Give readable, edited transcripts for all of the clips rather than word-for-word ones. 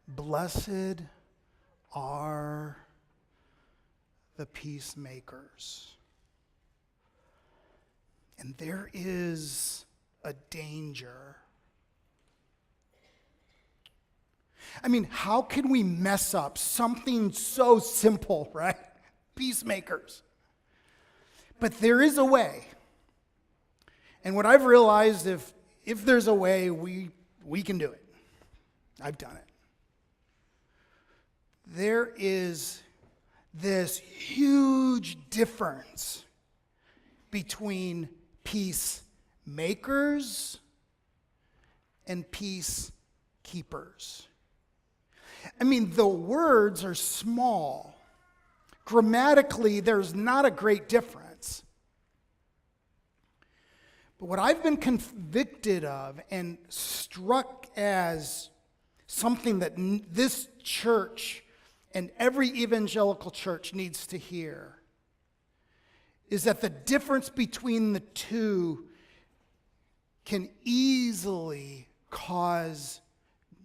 Blessed are the peacemakers. And there is a danger. I mean, how can we mess up something so simple, right? Peacemakers. But there is a way. And what I've realized, if there's a way, we can do it. I've done it. There is this huge difference between peacemakers and peacekeepers. I mean, the words are small. Grammatically, there's not a great difference. But what I've been convicted of and struck as something that this church and every evangelical church needs to hear is that the difference between the two can easily cause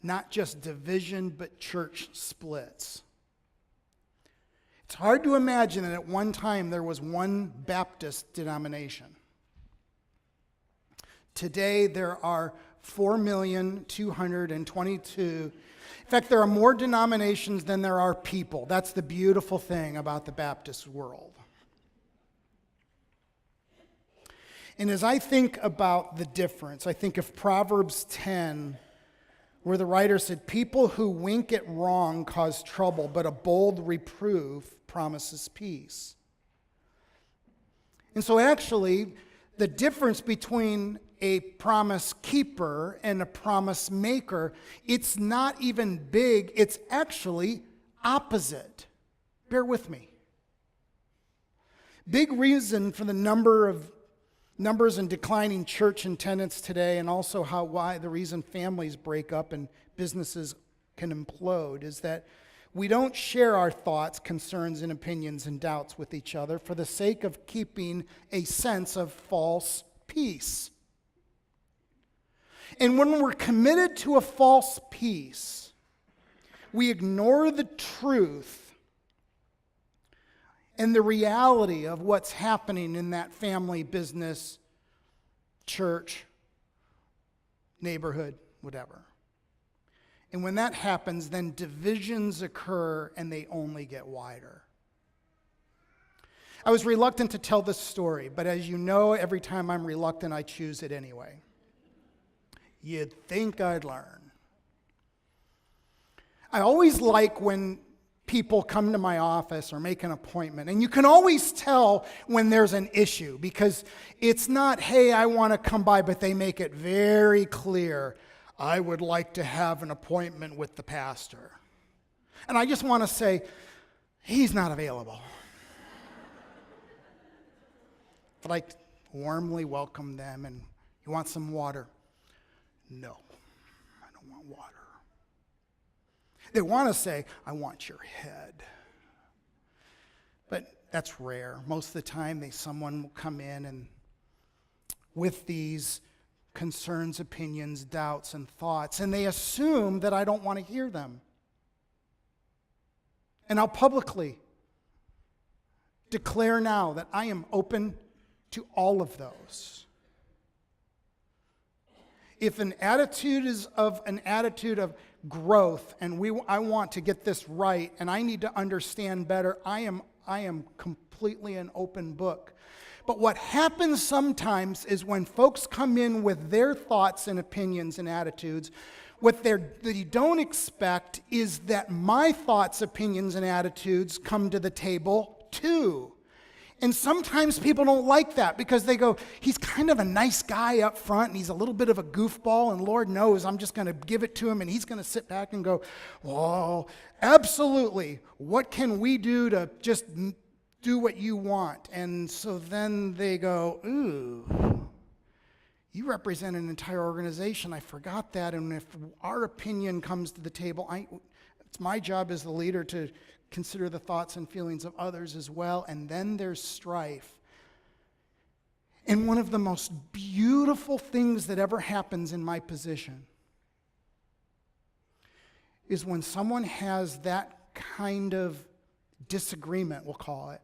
not just division, but church splits. It's hard to imagine that at one time there was one Baptist denomination. Today there are 4,222,000. In fact, there are more denominations than there are people. That's the beautiful thing about the Baptist world. And as I think about the difference, I think of Proverbs 10, where the writer said, "People who wink at wrong cause trouble, but a bold reproof promises peace." And so actually, the difference between a promise keeper and a promise maker, it's not even big, it's actually opposite. Bear with me. Big reason for the numbers in declining church attendance today, and also why the reason families break up and businesses can implode, is that we don't share our thoughts, concerns, and opinions and doubts with each other for the sake of keeping a sense of false peace. And when we're committed to a false peace, we ignore the truth and the reality of what's happening in that family, business, church, neighborhood, whatever. And when that happens, then divisions occur and they only get wider. I was reluctant to tell this story, but as you know, every time I'm reluctant, I choose it anyway. You'd think I'd learn. I always like when people come to my office or make an appointment, and you can always tell when there's an issue, because it's not, hey, I want to come by, but they make it very clear, I would like to have an appointment with the pastor. And I just want to say, he's not available. But I warmly welcome them, and you want some water? No, I don't want water. They want to say, I want your head. But that's rare. Most of the time, someone will come in and with these concerns, opinions, doubts, and thoughts, and they assume that I don't want to hear them. And I'll publicly declare now that I am open to all of those. If an attitude is an attitude of growth, and I want to get this right, and I need to understand better, I am completely an open book. But what happens sometimes is when folks come in with their thoughts and opinions and attitudes, what you don't expect is that my thoughts, opinions, and attitudes come to the table too. And sometimes people don't like that because they go, he's kind of a nice guy up front and he's a little bit of a goofball, and Lord knows I'm just going to give it to him and he's going to sit back and go, well, absolutely. What can we do to just do what you want? And so then they go, ooh, you represent an entire organization. I forgot that. And if our opinion comes to the table, it's my job as the leader to consider the thoughts and feelings of others as well. And then there's strife. And one of the most beautiful things that ever happens in my position is when someone has that kind of disagreement, we'll call it,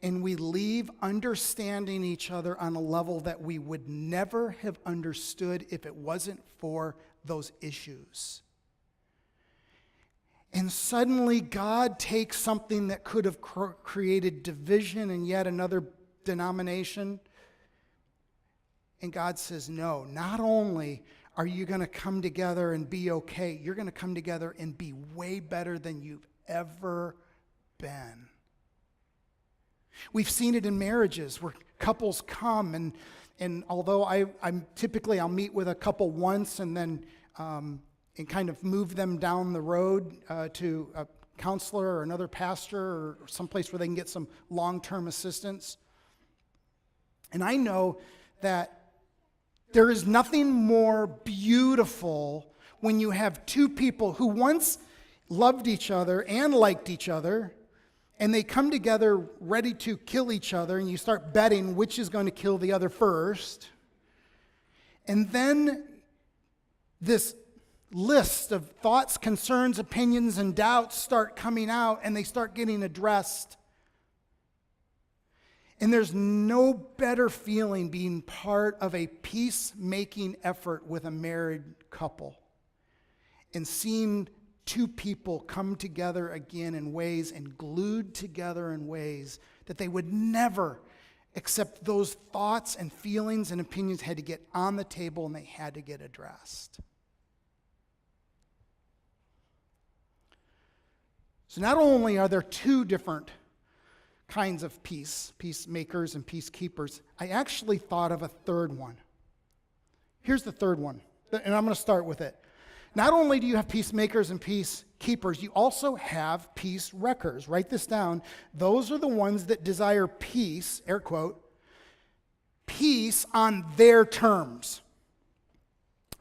and we leave understanding each other on a level that we would never have understood if it wasn't for those issues. And suddenly God takes something that could have created division in yet another denomination, and God says, no, not only are you going to come together and be okay, you're going to come together and be way better than you've ever been. We've seen it in marriages where couples come, and although I'm typically I'll meet with a couple once and then and kind of move them down the road to a counselor or another pastor or someplace where they can get some long-term assistance. And I know that there is nothing more beautiful when you have two people who once loved each other and liked each other, and they come together ready to kill each other, and you start betting which is going to kill the other first. And then this list of thoughts, concerns, opinions, and doubts start coming out, and they start getting addressed. And there's no better feeling being part of a peacemaking effort with a married couple and seeing two people come together again in ways and glued together in ways that they would never, except those thoughts and feelings and opinions had to get on the table and they had to get addressed. So not only are there two different kinds of peacemakers and peacekeepers, I actually thought of a third one. Here's the third one, and I'm going to start with it. Not only do you have peacemakers and peacekeepers, you also have peace wreckers. Write this down. Those are the ones that desire peace, air quote, peace on their terms.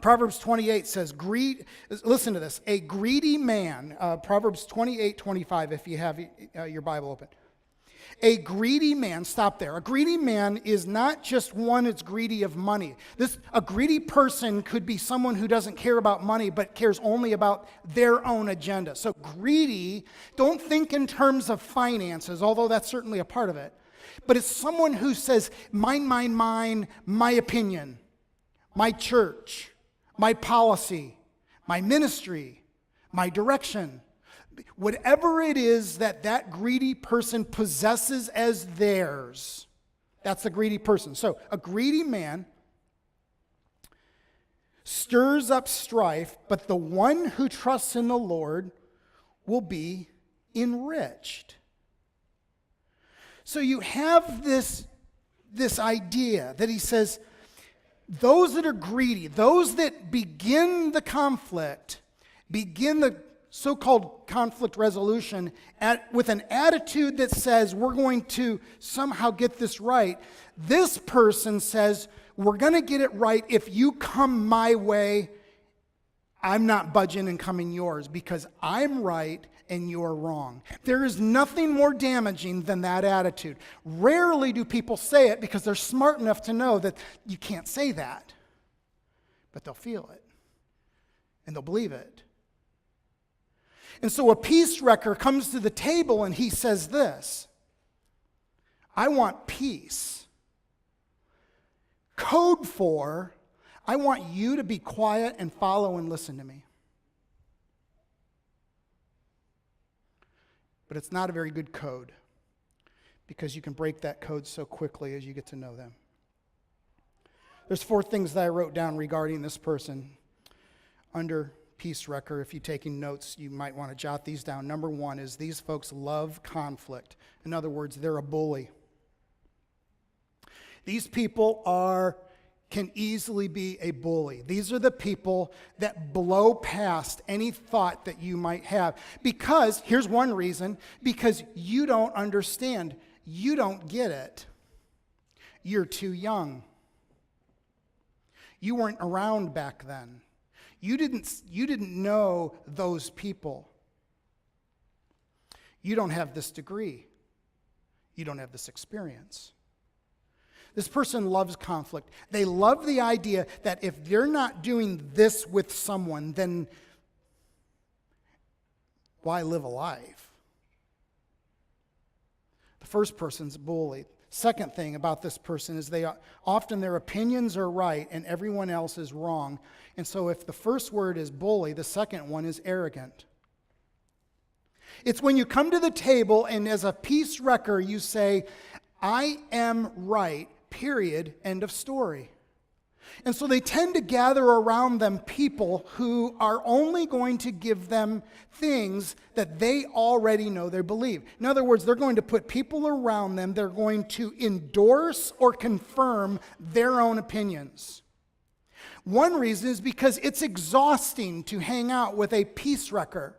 Proverbs 28 says, listen to this, a greedy man, Proverbs 28:25, if you have your Bible open. A greedy man, stop there. A greedy man is not just one that's greedy of money. A greedy person could be someone who doesn't care about money but cares only about their own agenda. So greedy, don't think in terms of finances, although that's certainly a part of it. But it's someone who says, mine, my opinion, my church, my policy, my ministry, my direction. Whatever it is that greedy person possesses as theirs, that's a greedy person. So a greedy man stirs up strife, but the one who trusts in the Lord will be enriched. So you have this idea that he says, those that are greedy, those that begin the conflict, begin the so-called conflict resolution with an attitude that says we're going to somehow get this right. This person says we're going to get it right. If you come my way, I'm not budging and coming yours because I'm right and you're wrong. There is nothing more damaging than that attitude. Rarely do people say it because they're smart enough to know that you can't say that. But they'll feel it and they'll believe it. And so a peace wrecker comes to the table and he says this, I want peace. Code for, I want you to be quiet and follow and listen to me. But it's not a very good code because you can break that code so quickly as you get to know them. There's 4 things that I wrote down regarding this person under peace wrecker. If you're taking notes, you might want to jot these down. Number 1 is these folks love conflict. In other words, they're a bully. These people can easily be a bully. These are the people that blow past any thought that you might have. Because, here's one reason, because you don't understand. You don't get it. You're too young. You weren't around back then. You didn't know those people. You don't have this degree. You don't have this experience. This person loves conflict. They love the idea that if they're not doing this with someone, then why live a life? The first person's bully. Second thing about this person is often their opinions are right and everyone else is wrong. And so if the first word is bully, the second one is arrogant. It's when you come to the table and as a peace wrecker you say, I am right, period, end of story. And so they tend to gather around them people who are only going to give them things that they already know they believe. In other words, they're going to put people around them, they're going to endorse or confirm their own opinions. One reason is because it's exhausting to hang out with a peace wrecker.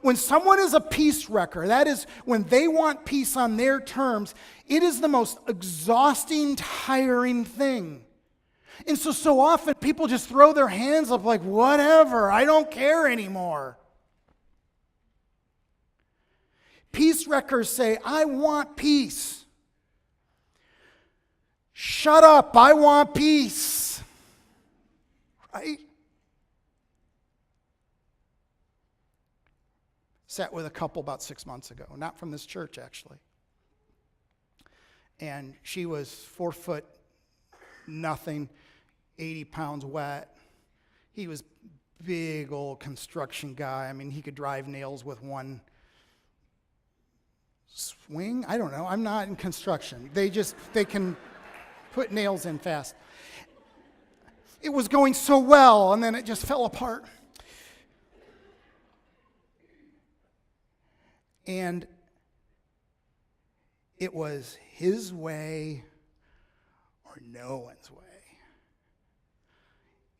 When someone is a peace wrecker, that is when they want peace on their terms, it is the most exhausting, tiring thing. And so often people just throw their hands up like, whatever, I don't care anymore. Peace wreckers say, I want peace. Shut up, I want peace. Right? Sat with a couple about 6 months ago, not from this church actually. And she was 4 foot nothing, 80 pounds wet. He was big old construction guy. I mean, he could drive nails with one swing. I don't know. I'm not in construction. They can put nails in fast. It was going so well, and then it just fell apart. And it was his way or no one's way.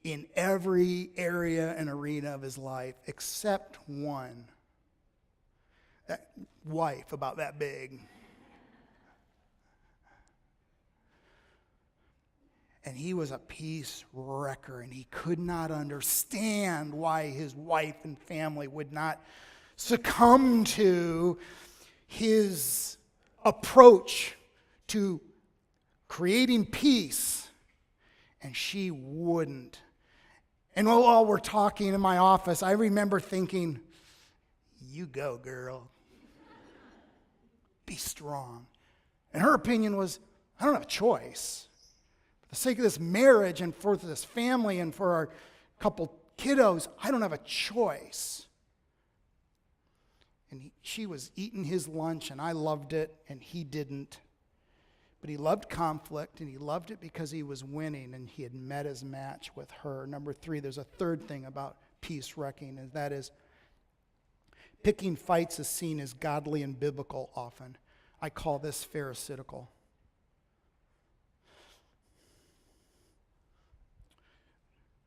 In every area and arena of his life, except one. That wife about that big. And he was a peace wrecker, and he could not understand why his wife and family would not succumb to his approach to creating peace, and she wouldn't. And while we're talking in my office, I remember thinking, you go, girl. Be strong. And her opinion was, I don't have a choice. For the sake of this marriage and for this family and for our couple kiddos, I don't have a choice. And she was eating his lunch, and I loved it, and he didn't. But he loved conflict, and he loved it because he was winning, and he had met his match with her. Number 3, there's a third thing about peace wrecking, and that is picking fights is seen as godly and biblical often. I call this pharisaical.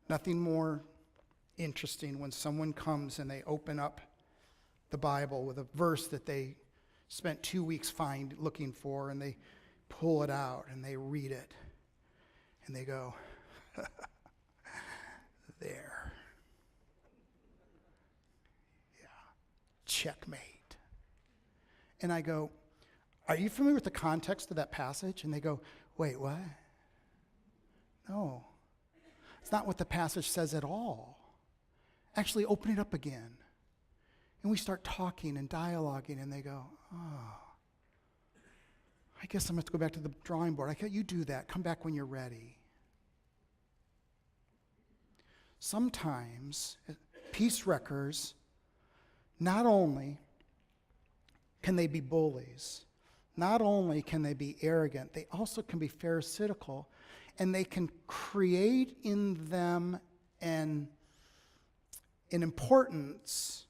Nothing more interesting when someone comes and they open up the Bible with a verse that they spent 2 weeks looking for, and they pull it out and they read it and they go, there. Yeah, checkmate. And I go, are you familiar with the context of that passage? And they go, wait, what? No, it's not what the passage says at all. Actually, open it up again. And we start talking and dialoguing, and they go, oh, I guess I'm going to have to go back to the drawing board. You do that. Come back when you're ready. Sometimes, peace wreckers, not only can they be bullies, not only can they be arrogant, they also can be pharisaical, and they can create in them an importance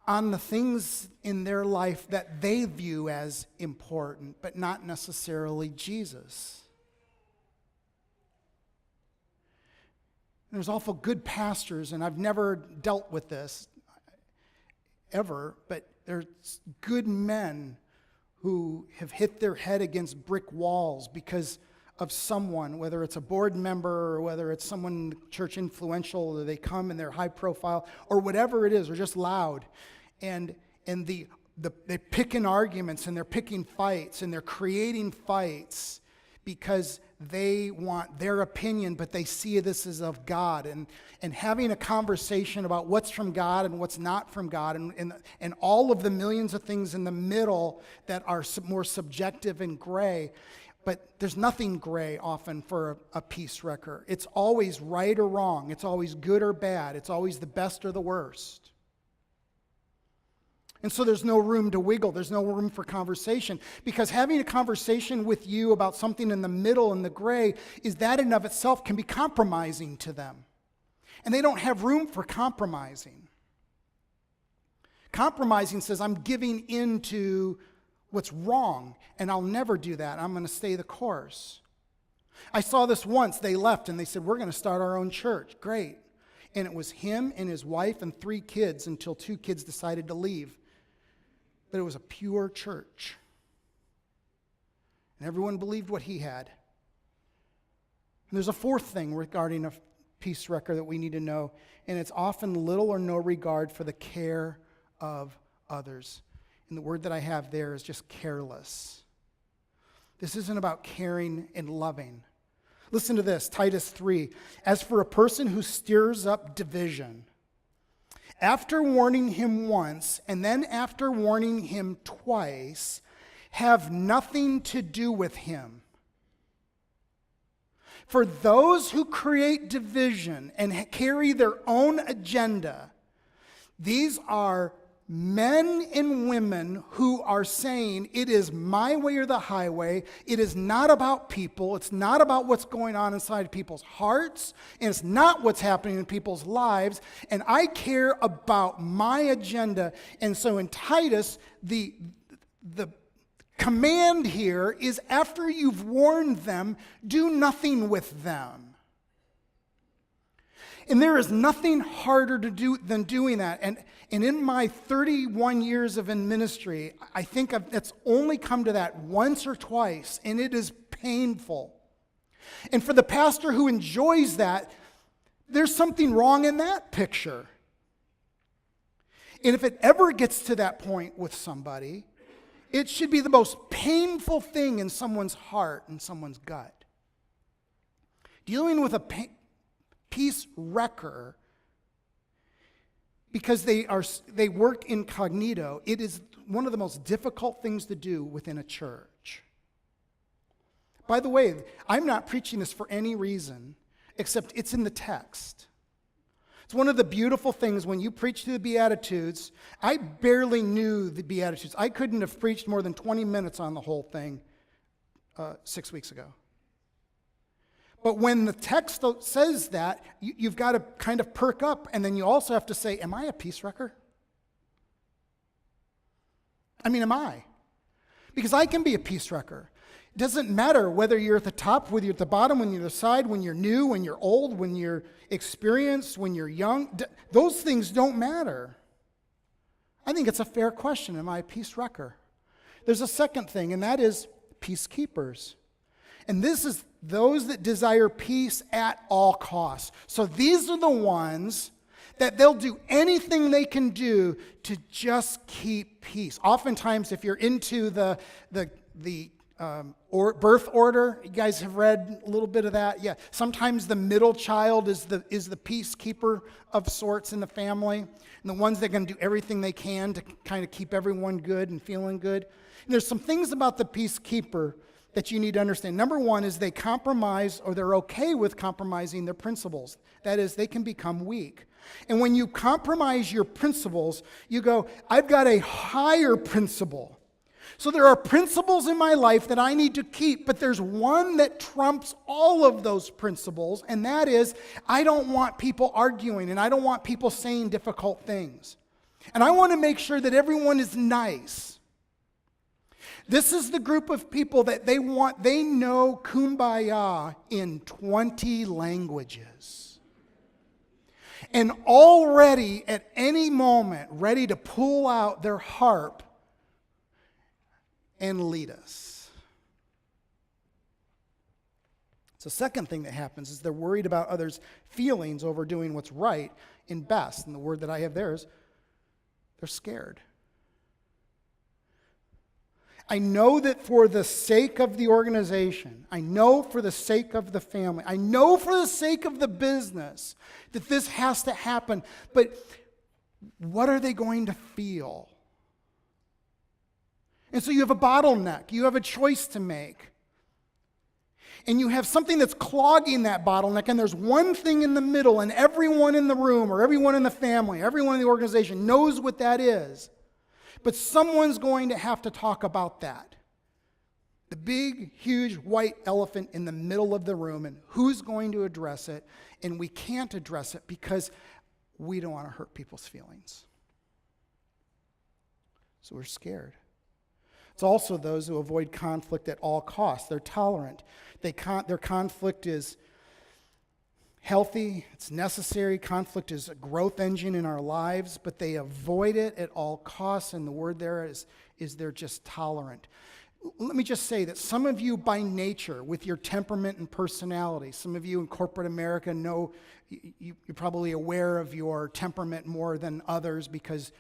on the things in their life that they view as important, but not necessarily Jesus. There's awful good pastors, and I've never dealt with this ever, but there's good men who have hit their head against brick walls because of someone, whether it's a board member or whether it's someone in the church influential, or they come and they're high profile, or whatever it is, or just loud. And the they're picking arguments and they're picking fights and they're creating fights because they want their opinion, but they see this as of God. And having a conversation about what's from God and what's not from God, and all of the millions of things in the middle that are more subjective and gray. But there's nothing gray often for a peace wrecker. It's always right or wrong. It's always good or bad. It's always the best or the worst. And so there's no room to wiggle. There's no room for conversation. Because having a conversation with you about something in the middle and the gray is that in of itself can be compromising to them. And they don't have room for compromising. Compromising says, I'm giving in to what's wrong, and I'll never do that. I'm going to stay the course. I saw this once. They left, and they said, we're going to start our own church. Great. And it was him and his wife and 3 kids until 2 kids decided to leave. But it was a pure church. And everyone believed what he had. And there's a 4th thing regarding a peace wrecker that we need to know, and it's often little or no regard for the care of others. And the word that I have there is just careless. This isn't about caring and loving. Listen to this, Titus 3. As for a person who stirs up division, after warning him once, and then after warning him twice, have nothing to do with him. For those who create division and carry their own agenda, these are men and women who are saying, it is my way or the highway. It is not about people. It's not about what's going on inside people's hearts. And it's not what's happening in people's lives. And I care about my agenda. And so in Titus, the command here is after you've warned them, do nothing with them. And there is nothing harder to do than doing that. And in my 31 years of in ministry, I think it's only come to that once or twice, and it is painful. And for the pastor who enjoys that, there's something wrong in that picture. And if it ever gets to that point with somebody, it should be the most painful thing in someone's heart and someone's gut. Dealing with a peace wrecker, because they work incognito, it is one of the most difficult things to do within a church. By the way, I'm not preaching this for any reason except it's in the text. It's one of the beautiful things when you preach through the Beatitudes. I barely knew the Beatitudes. I couldn't have preached more than 20 minutes on the whole thing 6 weeks ago. But when the text says that, you've got to kind of perk up, and then you also have to say, am I a peace wrecker? I mean, am I? Because I can be a peace wrecker. It doesn't matter whether you're at the top, whether you're at the bottom, when you're at the side, when you're new, when you're old, when you're experienced, when you're young. Those things don't matter. I think it's a fair question, am I a peace wrecker? There's a second thing, and that is peacekeepers. And this is those that desire peace at all costs. So these are the ones that they'll do anything they can do to just keep peace. Oftentimes, if you're into the birth order, you guys have read a little bit of that. Yeah, sometimes the middle child is the peacekeeper of sorts in the family, and the ones that are going to do everything they can to kind of keep everyone good and feeling good. And there's some things about the peacekeeper that you need to understand. Number one is they compromise, or they're okay with compromising their principles. That is, they can become weak. And when you compromise your principles, you go, I've got a higher principle. So there are principles in my life that I need to keep, but there's one that trumps all of those principles, and that is, I don't want people arguing, and I don't want people saying difficult things. And I want to make sure that everyone is nice. This is the group of people that they know kumbaya in 20 languages. And already at any moment ready to pull out their harp and lead us. So the second thing that happens is they're worried about others' feelings over doing what's right and best. And the word that I have there is they're scared. I know that for the sake of the organization, I know for the sake of the family, I know for the sake of the business that this has to happen, but what are they going to feel? And so you have a bottleneck. You have a choice to make. And you have something that's clogging that bottleneck, and there's one thing in the middle, and everyone in the room, or everyone in the family, everyone in the organization knows what that is. But someone's going to have to talk about that. The big, huge white elephant in the middle of the room, and who's going to address it? And we can't address it because we don't want to hurt people's feelings. So we're scared. It's also those who avoid conflict at all costs. They're tolerant. Their conflict is healthy. It's necessary. Conflict is a growth engine in our lives, but they avoid it at all costs. And the word there is they're just tolerant. Let me just say that some of you by nature, with your temperament and personality, some of you in corporate America know, you're probably aware of your temperament more than others because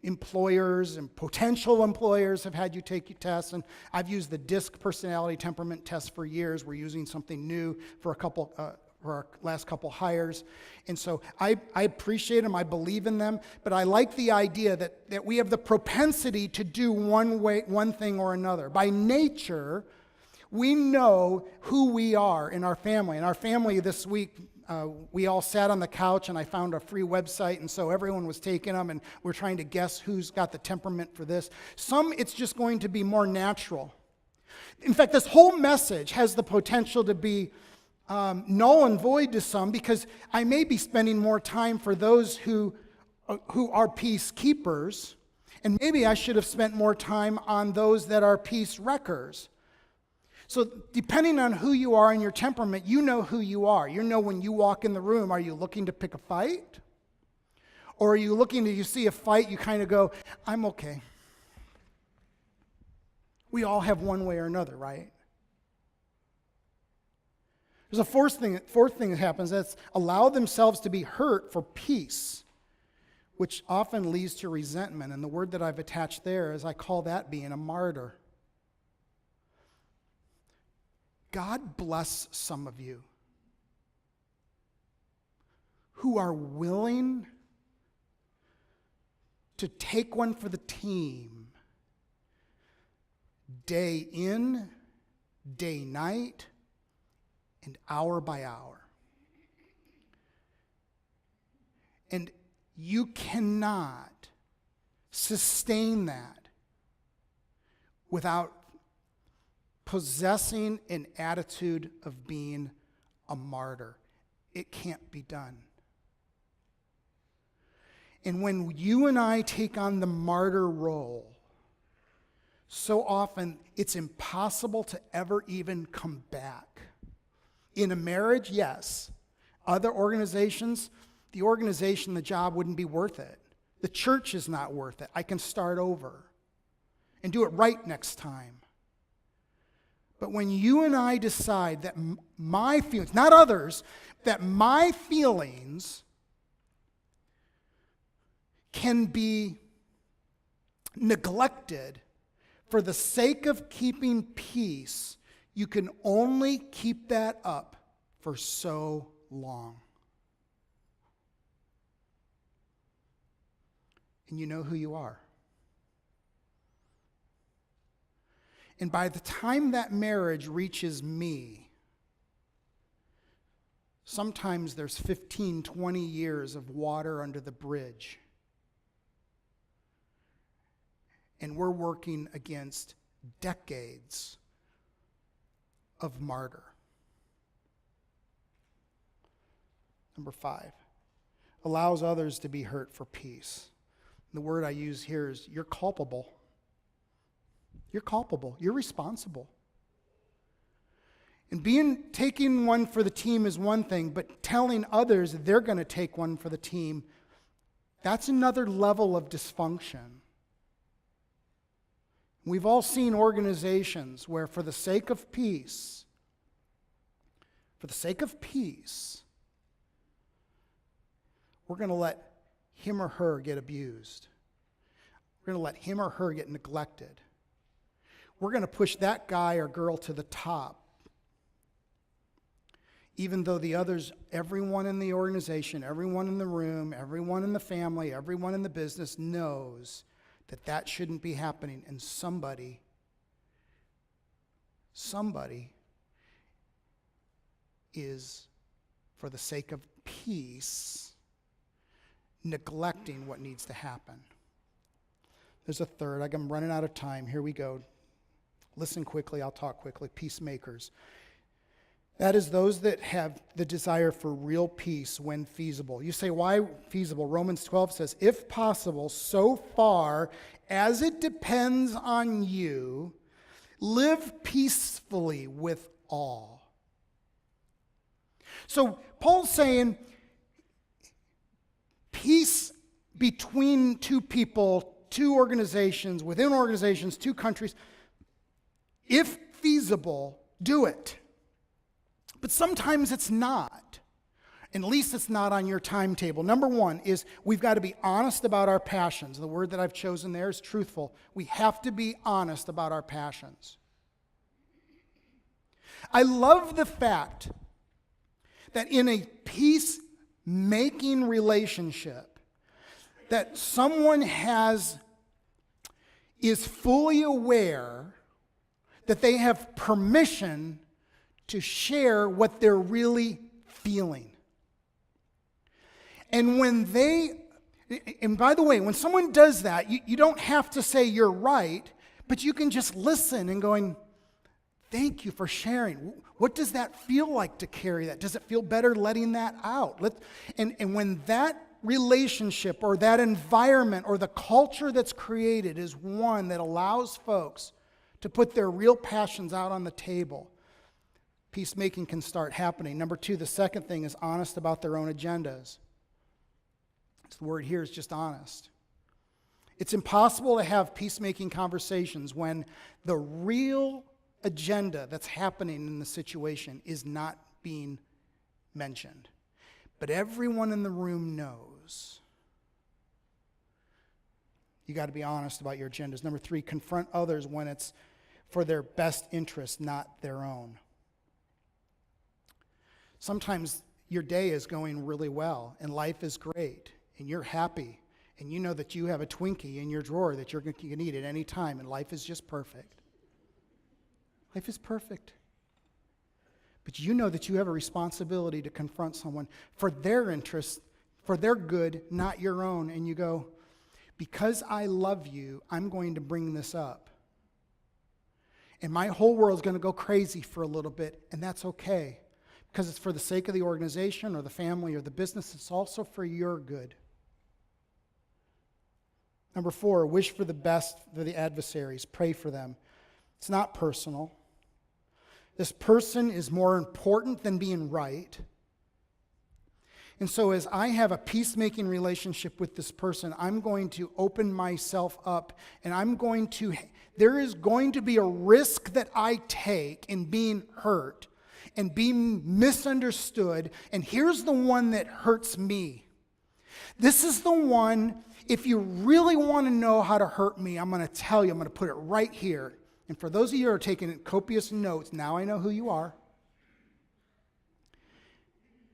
employers and potential employers have had you take your tests, and I've used the DISC personality temperament test for years. We're using something new for our last couple hires, and so I appreciate them. I believe in them, but I like the idea that we have the propensity to do one thing or another. By nature, we know who we are in our family. In our family this week, we all sat on the couch, and I found a free website, and so everyone was taking them, and we're trying to guess who's got the temperament for this. Some, it's just going to be more natural. In fact, this whole message has the potential to be null and void to some, because I may be spending more time for those who are peacekeepers, and maybe I should have spent more time on those that are peace wreckers. So depending on who you are and your temperament, you know who you are. You know when you walk in the room, are you looking to pick a fight? Or are you looking to, you see a fight, you kind of go, I'm okay. We all have one way or another, right? There's a fourth thing that happens, that's allow themselves to be hurt for peace, which often leads to resentment. And the word that I've attached there is, I call that being a martyr. God bless some of you who are willing to take one for the team day in, day night, and hour by hour. And you cannot sustain that without possessing an attitude of being a martyr. It can't be done. And when you and I take on the martyr role, so often it's impossible to ever even come back. In a marriage, yes. Other organizations, the job wouldn't be worth it. The church is not worth it. I can start over and do it right next time. But when you and I decide that my feelings, not others, that my feelings can be neglected for the sake of keeping peace, you can only keep that up for so long. And you know who you are. And by the time that marriage reaches me, sometimes there's 15, 20 years of water under the bridge. And we're working against decades of martyr. Number 5, allows others to be hurt for peace. The word I use here is you're culpable. You're culpable. You're responsible. And taking one for the team is one thing, but telling others they're going to take one for the team, that's another level of dysfunction. We've all seen organizations where for the sake of peace, we're going to let him or her get abused. We're going to let him or her get neglected. we're going to push that guy or girl to the top. Even though the others, everyone in the organization, everyone in the room, everyone in the family, everyone in the business knows that that shouldn't be happening. And somebody is, for the sake of peace, neglecting what needs to happen. There's a third. I'm running out of time. Here we go. Listen quickly. I'll talk quickly. Peacemakers. That is those that have the desire for real peace when feasible. You say, why feasible? Romans 12 says, if possible, so far as it depends on you, live peacefully with all. So Paul's saying, peace between two people, two organizations, within organizations, two countries, if feasible, do it. But sometimes it's not. At least it's not on your timetable. Number one is we've got to be honest about our passions. The word that I've chosen there is truthful. We have to be honest about our passions. I love the fact that in a peacemaking relationship, that someone is fully aware that they have permission to share what they're really feeling. And by the way, when someone does that, you don't have to say you're right, but you can just listen and going, thank you for sharing. What does that feel like to carry that? Does it feel better letting that out? And when that relationship or that environment or the culture that's created is one that allows folks to put their real passions out on the table, peacemaking can start happening. Number two, the second thing is honest about their own agendas. The word here is just honest. It's impossible to have peacemaking conversations when the real agenda that's happening in the situation is not being mentioned. But everyone in the room knows. You got to be honest about your agendas. Number three, confront others when it's for their best interest, not their own. Sometimes your day is going really well and life is great and you're happy and you know that you have a Twinkie in your drawer that you can eat at any time and life is just perfect. Life is perfect. But you know that you have a responsibility to confront someone for their interest, for their good, not your own. And you go, because I love you, I'm going to bring this up. And my whole world's going to go crazy for a little bit, and that's okay. Because it's for the sake of the organization or the family or the business. It's also for your good. Number four, wish for the best for the adversaries. Pray for them. It's not personal. This person is more important than being right. And so as I have a peacemaking relationship with this person, I'm going to open myself up and there is going to be a risk that I take in being hurt and being misunderstood. And here's the one that hurts me. This is the one, if you really want to know how to hurt me, I'm going to tell you, I'm going to put it right here. And for those of you who are taking copious notes, now I know who you are.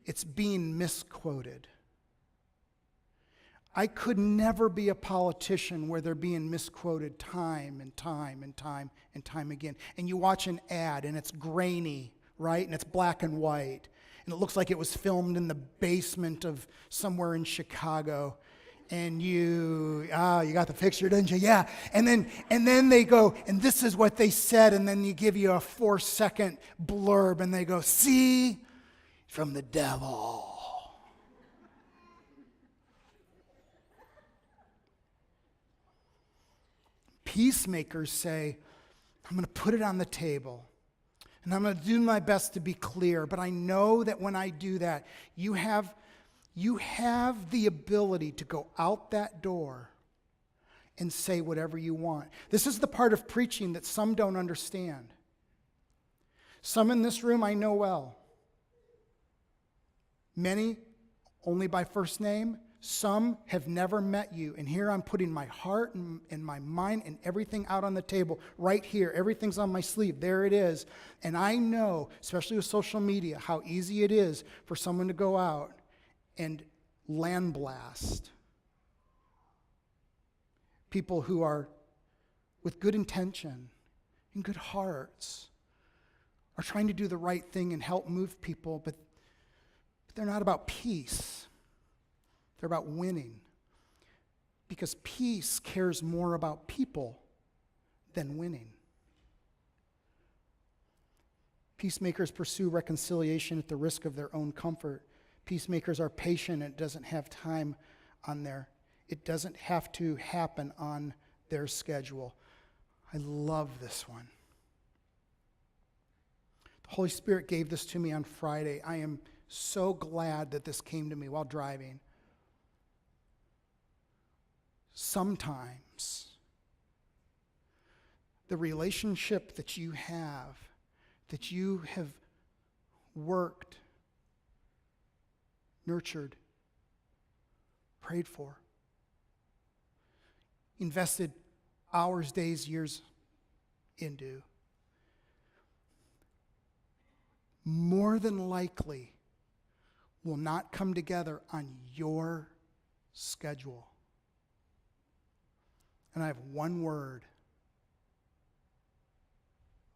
It's being misquoted. I could never be a politician where they're being misquoted time and time and time and time again. And you watch an ad and it's grainy, right? And it's black and white. And it looks like it was filmed in the basement of somewhere in Chicago. And you got the picture, didn't you? Yeah. And then they go, and this is what they said. And then you give you a 4-second blurb and they go, see, from the devil. Peacemakers say, I'm going to put it on the table. And I'm going to do my best to be clear. But I know that when I do that, you have the ability to go out that door and say whatever you want. This is the part of preaching that some don't understand. Some in this room I know well. Many only by first name. some have never met you. And here I'm putting my heart and my mind and everything out on the table right here. Everything's on my sleeve. There it is. And I know, especially with social media, how easy it is for someone to go out and land blast people who are with good intention and good hearts, are trying to do the right thing and help move people, but they're not about peace. They're about winning. Because peace cares more about people than winning. Peacemakers pursue reconciliation at the risk of their own comfort. Peacemakers are patient and it doesn't have to happen on their schedule. I love this one. The Holy Spirit gave this to me on Friday. I am so glad that this came to me while driving. Sometimes the relationship that you have worked, nurtured, prayed for, invested hours, days, years into, more than likely will not come together on your schedule. And I have one word.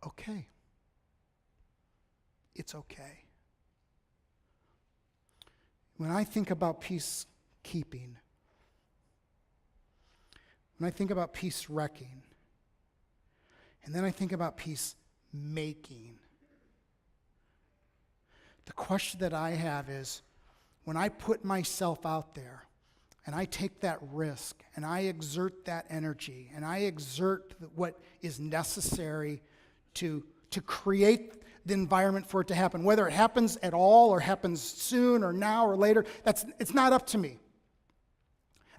Okay. It's okay. When I think about peacekeeping, when I think about peace wrecking, and then I think about peacemaking, the question that I have is, when I put myself out there, and I take that risk, and I exert that energy, and I exert what is necessary to create the environment for it to happen, whether it happens at all or happens soon or now or later, it's not up to me.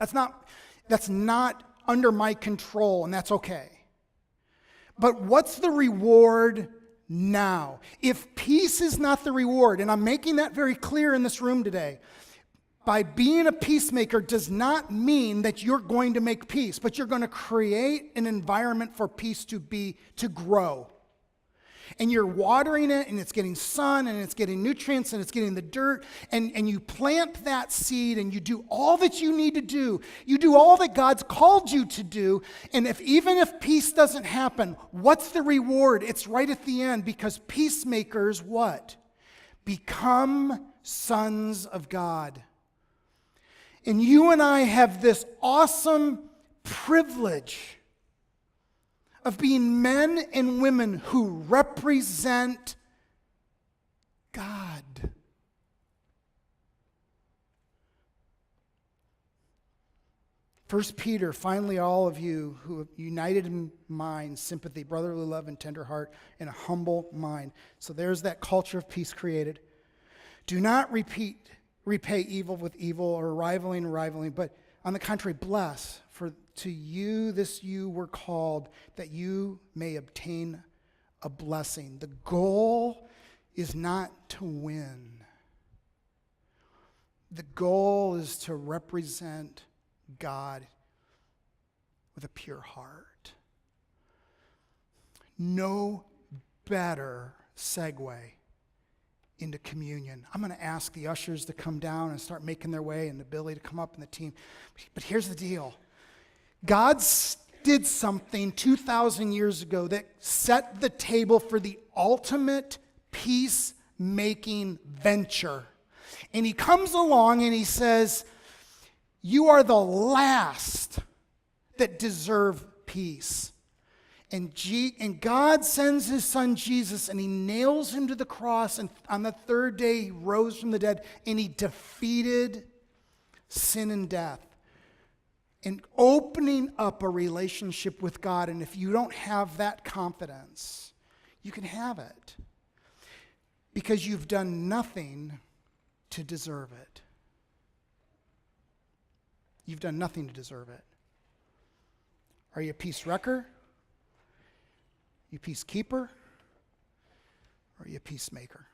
That's not under my control, and that's okay. But what's the reward now? If peace is not the reward, and I'm making that very clear in this room today, by being a peacemaker does not mean that you're going to make peace, but you're going to create an environment for peace to grow. And you're watering it, and it's getting sun, and it's getting nutrients, and it's getting the dirt, and you plant that seed, and you do all that you need to do. You do all that God's called you to do, and even if peace doesn't happen, what's the reward? It's right at the end, because peacemakers, what? Become sons of God. And you and I have this awesome privilege of being men and women who represent God. 1 Peter, finally all of you who have united in mind, sympathy, brotherly love, and tender heart, and a humble mind. So there's that culture of peace created. Do not repay evil with evil or rivaling, but on the contrary, bless. For to you were called, that you may obtain a blessing. The goal is not to win. The goal is to represent God with a pure heart. No better segue into communion. I'm going to ask the ushers to come down and start making their way, and the Billy to come up and the team. But here's the deal. God did something 2,000 years ago that set the table for the ultimate peacemaking venture. And he comes along and he says, you are the last that deserve peace. And God sends his son Jesus, and he nails him to the cross, and on the third day he rose from the dead, and he defeated sin and death. And opening up a relationship with God. And if you don't have that confidence, you can have it. Because you've done nothing to deserve it. You've done nothing to deserve it. Are you a peace wrecker? You peacekeeper? Or are you a peacemaker?